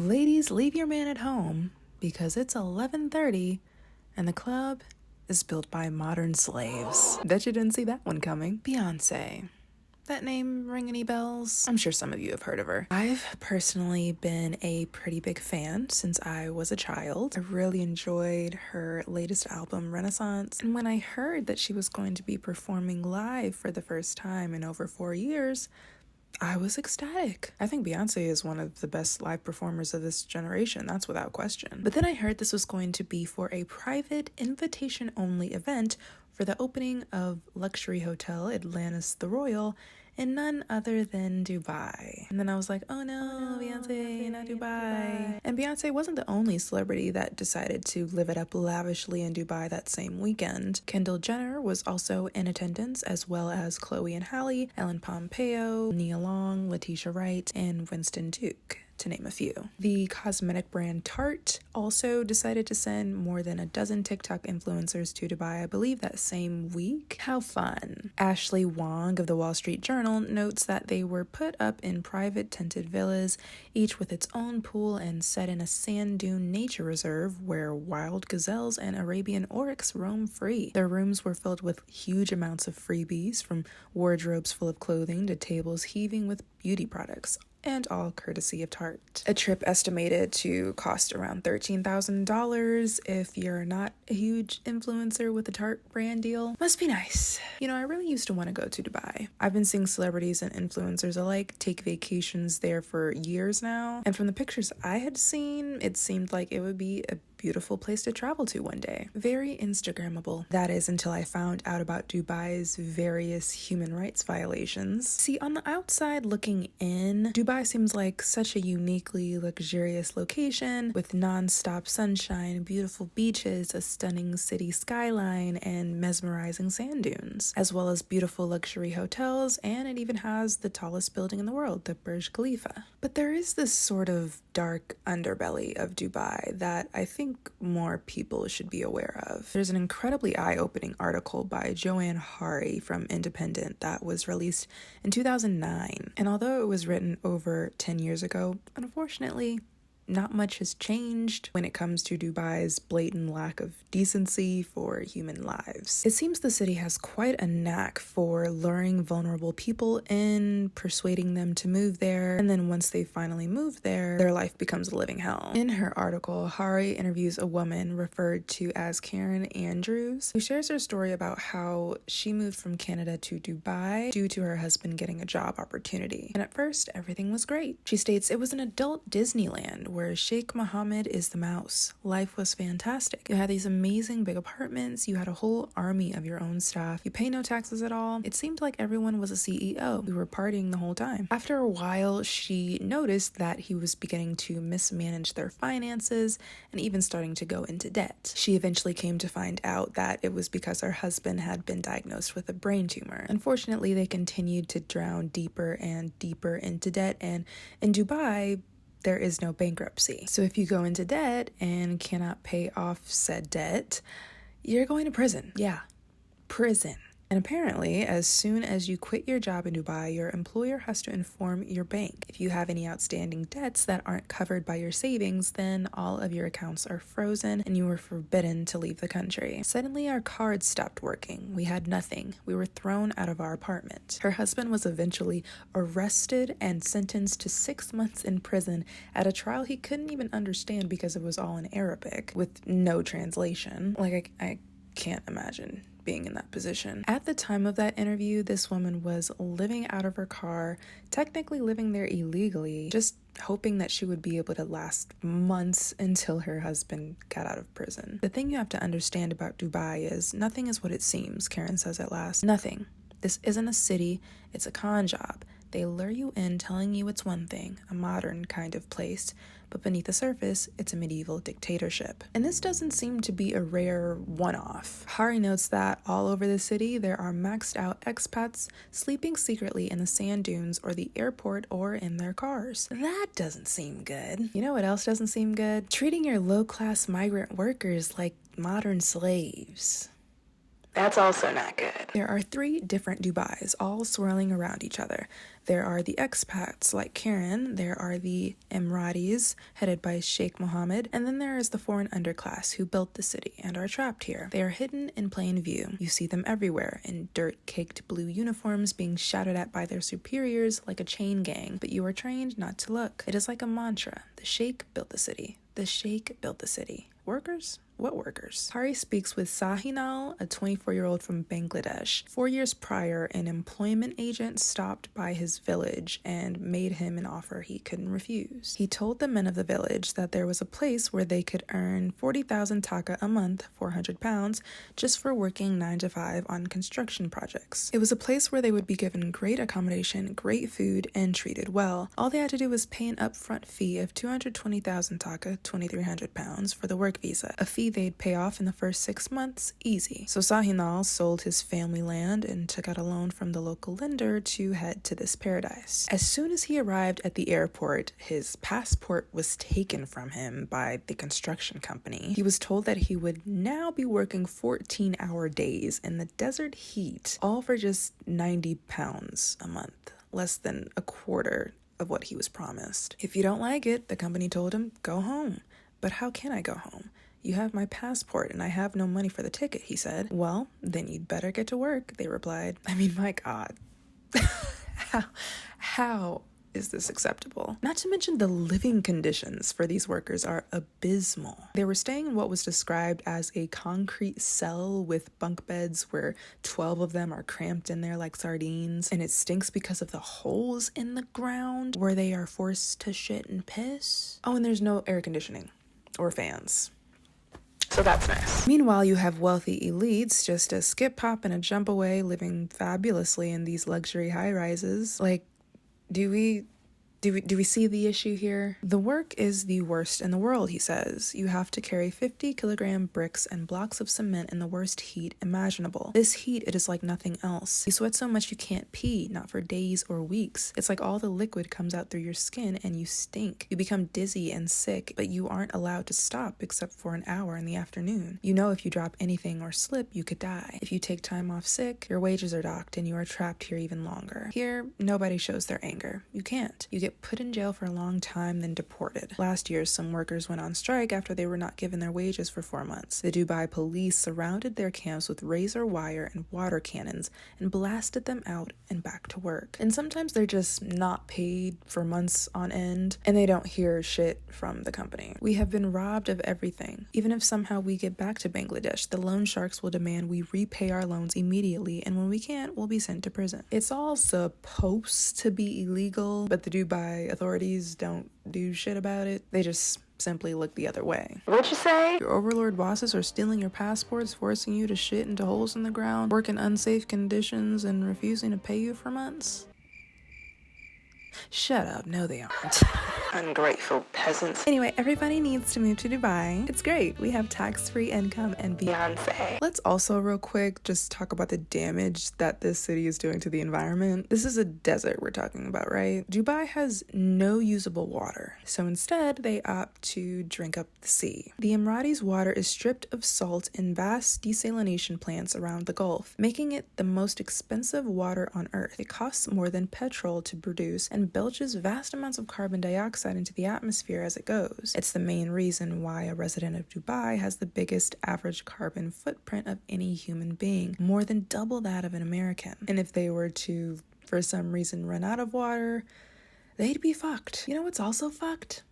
Ladies, leave your man at home because it's 11:30 and the club is built by modern slaves. Bet you didn't see that one coming. Beyonce. That name ring any bells? I'm sure some of you have heard of her. I've personally been a pretty big fan since I was a child. I really enjoyed her latest album, Renaissance. And when I heard that she was going to be performing live for the first time in over 4 years, I was ecstatic. I think Beyonce is one of the best live performers of this generation, that's without question. But then I heard this was going to be for a private, invitation-only event for the opening of luxury hotel Atlantis the Royal in none other than Dubai. And then I was like, oh no, Beyonce, not Dubai. And Beyonce wasn't the only celebrity that decided to live it up lavishly in Dubai that same weekend. Kendall Jenner was also in attendance, as well as Chloe and Halle, Ellen Pompeo, Nia Long, Letitia Wright, and Winston Duke, to name a few. The cosmetic brand Tarte also decided to send more than a dozen TikTok influencers to Dubai, I believe that same week. How fun. Ashley Wong of the Wall Street Journal notes that they were put up in private tented villas, each with its own pool and set in a sand dune nature reserve where wild gazelles and Arabian oryx roam free. Their rooms were filled with huge amounts of freebies, from wardrobes full of clothing to tables heaving with beauty products, and all courtesy of Tarte. A trip estimated to cost around $13,000 if you're not a huge influencer with a Tarte brand deal. Must be nice. You know, I really used to want to go to Dubai. I've been seeing celebrities and influencers alike take vacations there for years now, and from the pictures I had seen, it seemed like it would be a beautiful place to travel to one day. Very Instagrammable. That is, until I found out about Dubai's various human rights violations. See, on the outside looking in, Dubai seems like such a uniquely luxurious location with non-stop sunshine, beautiful beaches, a stunning city skyline, and mesmerizing sand dunes, as well as beautiful luxury hotels, and it even has the tallest building in the world, the Burj Khalifa. But there is this sort of dark underbelly of Dubai that I think more people should be aware of. There's an incredibly eye-opening article by Joanne Hari from Independent that was released in 2009. And although it was written over 10 years ago, unfortunately, not much has changed when it comes to Dubai's blatant lack of decency for human lives. It seems the city has quite a knack for luring vulnerable people in, persuading them to move there, and then once they finally move there, their life becomes a living hell. In her article, Hari interviews a woman referred to as Karen Andrews, who shares her story about how she moved from Canada to Dubai due to her husband getting a job opportunity. And at first, everything was great. She states it was an adult Disneyland where Sheikh Mohammed is the mouse. Life was fantastic. You had these amazing big apartments, you had a whole army of your own staff, you pay no taxes at all. It seemed like everyone was a CEO. We were partying the whole time. After a while, she noticed that he was beginning to mismanage their finances and even starting to go into debt. She eventually came to find out that it was because her husband had been diagnosed with a brain tumor. Unfortunately, they continued to drown deeper and deeper into debt, and in Dubai, there is no bankruptcy. So if you go into debt and cannot pay off said debt, you're going to prison. Yeah, prison. And apparently, as soon as you quit your job in Dubai, your employer has to inform your bank. If you have any outstanding debts that aren't covered by your savings, then all of your accounts are frozen and you are forbidden to leave the country. Suddenly, our cards stopped working. We had nothing. We were thrown out of our apartment. Her husband was eventually arrested and sentenced to 6 months in prison at a trial he couldn't even understand because it was all in Arabic with no translation. Like, I can't imagine being in that position. At the time of that interview, this woman was living out of her car, technically living there illegally, just hoping that she would be able to last months until her husband got out of prison. The thing you have to understand about Dubai is nothing is what it seems, Karen says at last. Nothing. This isn't a city, it's a con job. They lure you in telling you it's one thing, a modern kind of place, but beneath the surface, it's a medieval dictatorship. And this doesn't seem to be a rare one-off. Hari notes that all over the city, there are maxed out expats sleeping secretly in the sand dunes or the airport or in their cars. That doesn't seem good. You know what else doesn't seem good? Treating your low-class migrant workers like modern slaves. That's also not good. There are 3 different Dubais, all swirling around each other. There are the expats like Karen, there are the Emiratis, headed by Sheikh Mohammed, and then there is the foreign underclass who built the city and are trapped here. They are hidden in plain view. You see them everywhere, in dirt-caked blue uniforms being shouted at by their superiors like a chain gang, but you are trained not to look. It is like a mantra. The Sheikh built the city. The Sheikh built the city. Workers? What workers? Hari speaks with Sahinal, a 24-year-old from Bangladesh. 4 years prior, an employment agent stopped by his village and made him an offer he couldn't refuse. He told the men of the village that there was a place where they could earn 40,000 taka a month, 400 pounds, just for working 9 to 5 on construction projects. It was a place where they would be given great accommodation, great food, and treated well. All they had to do was pay an upfront fee of 220,000 taka, 2,300 pounds, for the work visa, a fee they'd pay off in the first 6 months, easy. So Sahinal sold his family land and took out a loan from the local lender to head to this paradise. As soon as he arrived at the airport, his passport was taken from him by the construction company. He was told that he would now be working 14-hour days in the desert heat, all for just 90 pounds a month, less than a quarter of what he was promised. If you don't like it, the company told him, go home. But how can I go home? You have my passport and I have no money for the ticket, he said. Well, then you'd better get to work, they replied. I mean, my God. How is this acceptable? Not to mention the living conditions for these workers are abysmal. They were staying in what was described as a concrete cell with bunk beds where 12 of them are cramped in there like sardines, and it stinks because of the holes in the ground where they are forced to shit and piss. Oh, and there's no air conditioning or fans. So that's nice. Meanwhile, you have wealthy elites just a skip, hop, and a jump away living fabulously in these luxury high-rises. Like, do we see the issue here? The work is the worst in the world, he says. You have to carry 50-kilogram bricks and blocks of cement in the worst heat imaginable. This heat, it is like nothing else. You sweat so much you can't pee, not for days or weeks. It's like all the liquid comes out through your skin and you stink. You become dizzy and sick, but you aren't allowed to stop except for an hour in the afternoon. You know if you drop anything or slip, you could die. If you take time off sick, your wages are docked and you are trapped here even longer. Here, nobody shows their anger. You can't. You get put in jail for a long time, then deported. Last year, some workers went on strike after they were not given their wages for 4 months. The Dubai police surrounded their camps with razor wire and water cannons and blasted them out and back to work. And sometimes they're just not paid for months on end, and they don't hear shit from the company. We have been robbed of everything. Even if somehow we get back to Bangladesh, the loan sharks will demand we repay our loans immediately, and when we can't, we'll be sent to prison. It's all supposed to be illegal, but the Dubai authorities don't do shit about it. They just simply look the other way. What'd you say? Your overlord bosses are stealing your passports, forcing you to shit into holes in the ground, work in unsafe conditions, and refusing to pay you for months? Shut up. No, they aren't. Ungrateful peasants. Anyway, everybody needs to move to Dubai. It's great. We have tax-free income and Beyonce. Let's also real quick just talk about the damage that this city is doing to the environment. This is a desert we're talking about, right? Dubai has no usable water, so instead they opt to drink up the sea. The Emiratis' water is stripped of salt in vast desalination plants around the Gulf, making it the most expensive water on Earth. It costs more than petrol to produce and belches vast amounts of carbon dioxide into the atmosphere as it goes. It's the main reason why a resident of Dubai has the biggest average carbon footprint of any human being, more than double that of an American. And if they were to, for some reason, run out of water, they'd be fucked. You know what's also fucked?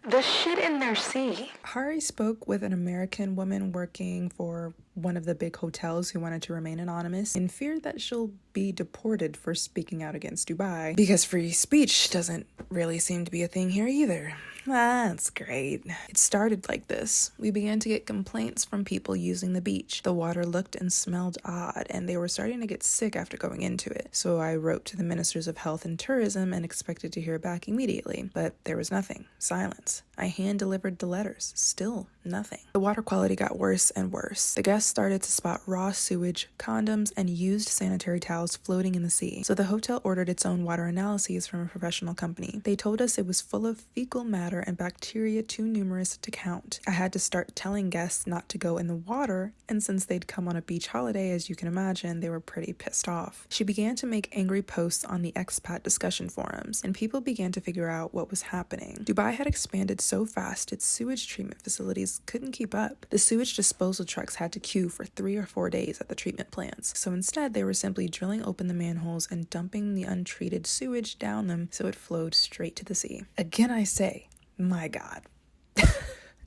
The shit in their sea. Hari spoke with an American woman working for one of the big hotels who wanted to remain anonymous in fear that she'll be deported for speaking out against Dubai, because free speech doesn't really seem to be a thing here either. That's great. It started like this. We began to get complaints from people using the beach. The water looked and smelled odd, and they were starting to get sick after going into it. So I wrote to the ministers of health and tourism and expected to hear back immediately, but there was nothing. Silence. I hand-delivered the letters. Still nothing. The water quality got worse and worse. The guests guests started to spot raw sewage, condoms, and used sanitary towels floating in the sea, so the hotel ordered its own water analyses from a professional company. They told us it was full of fecal matter and bacteria too numerous to count. I had to start telling guests not to go in the water, and since they'd come on a beach holiday, as you can imagine, they were pretty pissed off. She began to make angry posts on the expat discussion forums, and people began to figure out what was happening. Dubai had expanded so fast its sewage treatment facilities couldn't keep up. The sewage disposal trucks had to queue for 3 or 4 days at the treatment plants, so instead they were simply drilling open the manholes and dumping the untreated sewage down them so it flowed straight to the sea. Again I say, my God.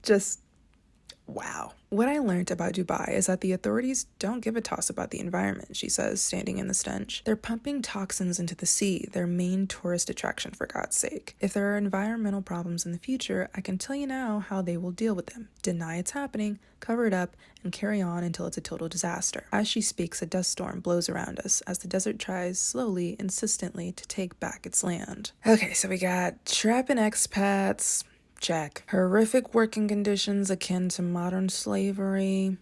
Just wow. What I learned about Dubai is that the authorities don't give a toss about the environment, she says, standing in the stench. They're pumping toxins into the sea, their main tourist attraction, for God's sake. If there are environmental problems in the future, I can tell you now how they will deal with them. Deny it's happening, cover it up, and carry on until it's a total disaster. As she speaks, a dust storm blows around us as the desert tries slowly, insistently, to take back its land. Okay, so we got trapping expats. Check. Horrific working conditions akin to modern slavery.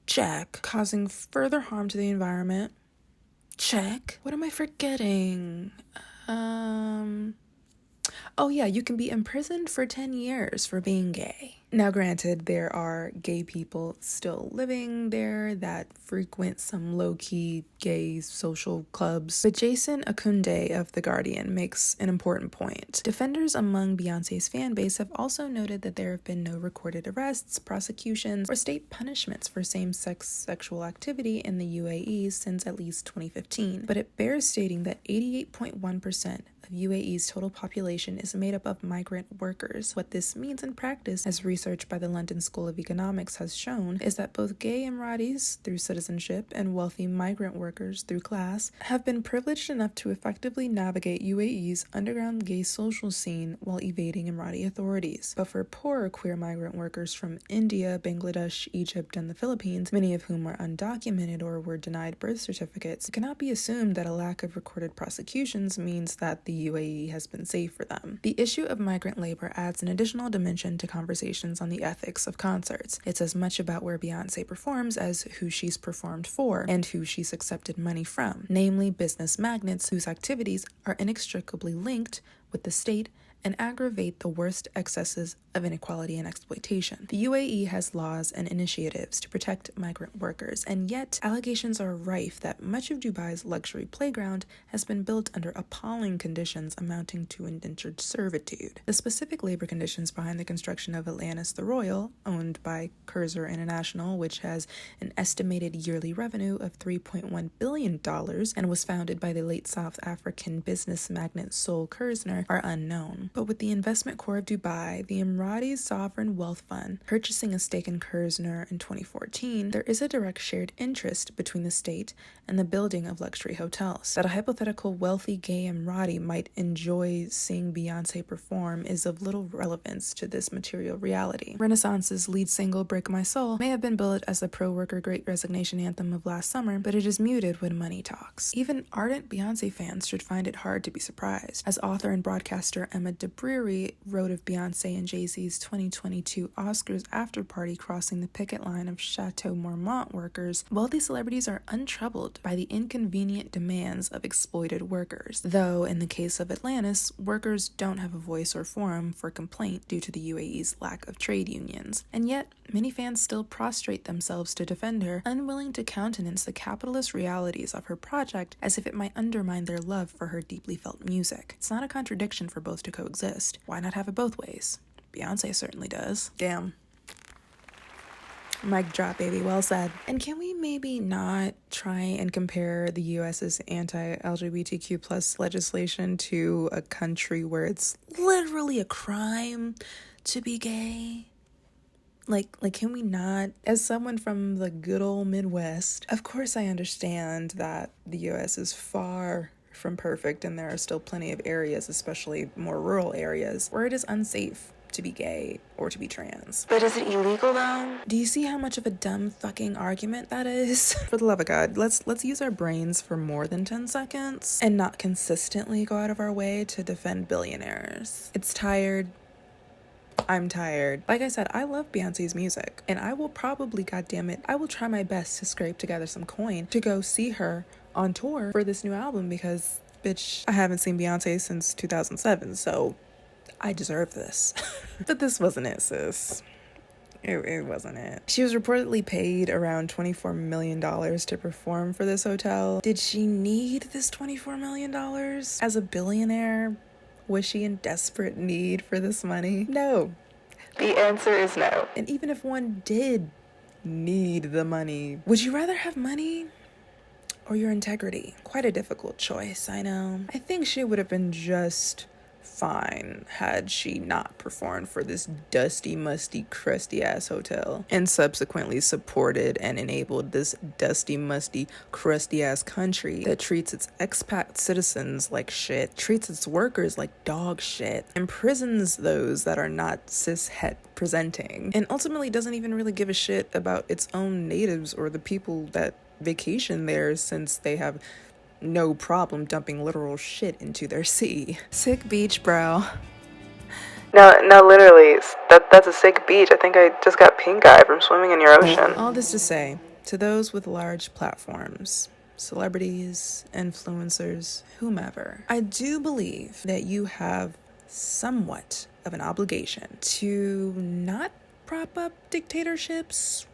Check. Causing further harm to the environment. Check. What am I forgetting? Oh yeah, you can be imprisoned for 10 years for being gay. Now granted, there are gay people still living there that frequent some low-key gay social clubs, but Jason Akunde of The Guardian makes an important point. Defenders among Beyonce's fan base have also noted that there have been no recorded arrests, prosecutions, or state punishments for same-sex sexual activity in the UAE since at least 2015, but it bears stating that 88.1% of UAE's total population is made up of migrant workers. What this means in practice, as research by the London School of Economics has shown, is that both gay Emiratis through citizenship and wealthy migrant workers through class have been privileged enough to effectively navigate UAE's underground gay social scene while evading Emirati authorities. But for poorer queer migrant workers from India, Bangladesh, Egypt, and the Philippines, many of whom are undocumented or were denied birth certificates, it cannot be assumed that a lack of recorded prosecutions means that the UAE has been safe for them. The issue of migrant labor adds an additional dimension to conversations on the ethics of concerts. It's as much about where Beyonce performs as who she's performed for and who she's accepted money from, namely business magnates whose activities are inextricably linked with the state and aggravate the worst excesses of inequality and exploitation. The UAE has laws and initiatives to protect migrant workers, and yet allegations are rife that much of Dubai's luxury playground has been built under appalling conditions amounting to indentured servitude. The specific labor conditions behind the construction of Atlantis the Royal, owned by Cursor International, which has an estimated yearly revenue of $3.1 billion and was founded by the late South African business magnate Sol Kerzner, are unknown. But with the investment core of Dubai, the Emirati Sovereign Wealth Fund, purchasing a stake in Kerzner in 2014, there is a direct shared interest between the state and the building of luxury hotels. That a hypothetical wealthy gay Emirati might enjoy seeing Beyonce perform is of little relevance to this material reality. Renaissance's lead single, Break My Soul, may have been billed as the pro-worker Great Resignation anthem of last summer, but it is muted when money talks. Even ardent Beyonce fans should find it hard to be surprised, as author and broadcaster Emma DeBreary wrote of Beyonce and Jay-Z's 2022 Oscars after-party crossing the picket line of Chateau Marmont workers. Wealthy celebrities are untroubled by the inconvenient demands of exploited workers, though in the case of Atlantis, workers don't have a voice or forum for complaint due to the UAE's lack of trade unions. And yet, many fans still prostrate themselves to defend her, unwilling to countenance the capitalist realities of her project as if it might undermine their love for her deeply felt music. It's not a contradiction for both to coexist. Why not have it both ways? Beyonce certainly does. Damn. Mic drop, baby. Well said. And can we maybe not try and compare the US's anti-LGBTQ plus legislation to a country where it's literally a crime to be gay? Like, can we not? As someone from the good old Midwest, of course I understand that the US is far from perfect and there are still plenty of areas, especially more rural areas, where it is unsafe to be gay or to be trans. But is it illegal though? Do you see how much of a dumb fucking argument that is? For the love of God, let's use our brains for more than 10 seconds and not consistently go out of our way to defend billionaires. It's tired, I'm tired. Like I said, I love Beyonce's music, and I will probably, goddammit, I will try my best to scrape together some coin to go see her on tour for this new album because, bitch, I haven't seen Beyonce since 2007, so I deserve this. But this wasn't it, sis. It wasn't it. She was reportedly paid around $24 million to perform for this hotel. Did she need this $24 million? As a billionaire, was she in desperate need for this money? No. The answer is no. And even if one did need the money, would you rather have money or your integrity? Quite a difficult choice, I know. I think she would have been just fine had she not performed for this dusty, musty, crusty ass hotel and subsequently supported and enabled this dusty, musty, crusty ass country that treats its expat citizens like shit, treats its workers like dog shit, imprisons those that are not cis-het presenting, and ultimately doesn't even really give a shit about its own natives or the people that vacation there, since they have no problem dumping literal shit into their sea. Sick beach, bro. No, literally, that's a sick beach. I think I just got pink eye from swimming in your ocean. All this to say, to those with large platforms, celebrities, influencers, whomever, I do believe that you have somewhat of an obligation to not prop up dictatorships,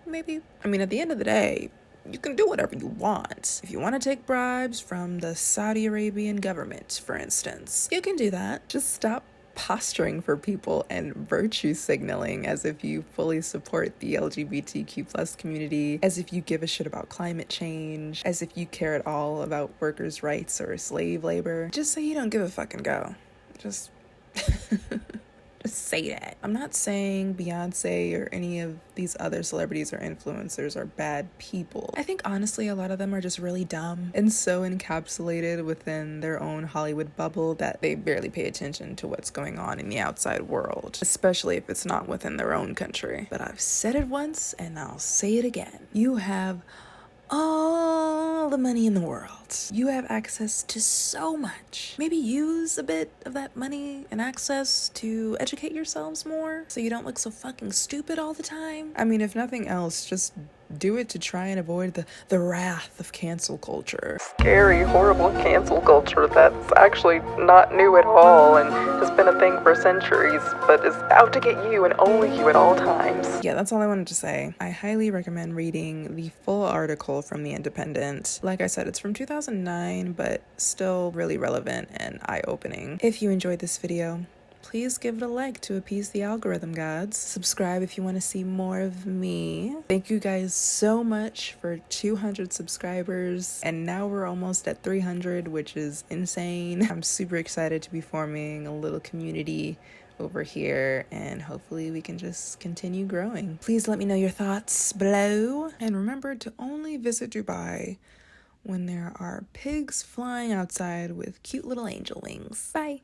maybe. I mean, at the end of the day, you can do whatever you want. If you want to take bribes from the Saudi Arabian government, for instance, you can do that. Just stop posturing for people and virtue signaling as if you fully support the LGBTQ plus community, as if you give a shit about climate change, as if you care at all about workers' rights or slave labor. Just say you don't give a fucking go. Just say that. I'm not saying Beyonce or any of these other celebrities or influencers are bad people. I think honestly a lot of them are just really dumb and so encapsulated within their own Hollywood bubble that they barely pay attention to what's going on in the outside world, especially if it's not within their own country. But I've said it once and I'll say it again. You have all the money in the world. You have access to so much. Maybe use a bit of that money and access to educate yourselves more so you don't look so fucking stupid all the time. I mean, if nothing else, just do it to try and avoid the wrath of cancel culture. Scary, horrible cancel culture that's actually not new at all and has been a thing for centuries, but is out to get you and only you at all times. Yeah, that's all I wanted to say. I highly recommend reading the full article from The Independent. Like I said, it's from 2009, but still really relevant and eye-opening. If you enjoyed this video, please give it a like to appease the algorithm gods. Subscribe if you want to see more of me. Thank you guys so much for 200 subscribers, and now we're almost at 300, which is insane. I'm super excited to be forming a little community over here, and hopefully we can just continue growing. Please let me know your thoughts below, and remember to only visit Dubai when there are pigs flying outside with cute little angel wings. Bye.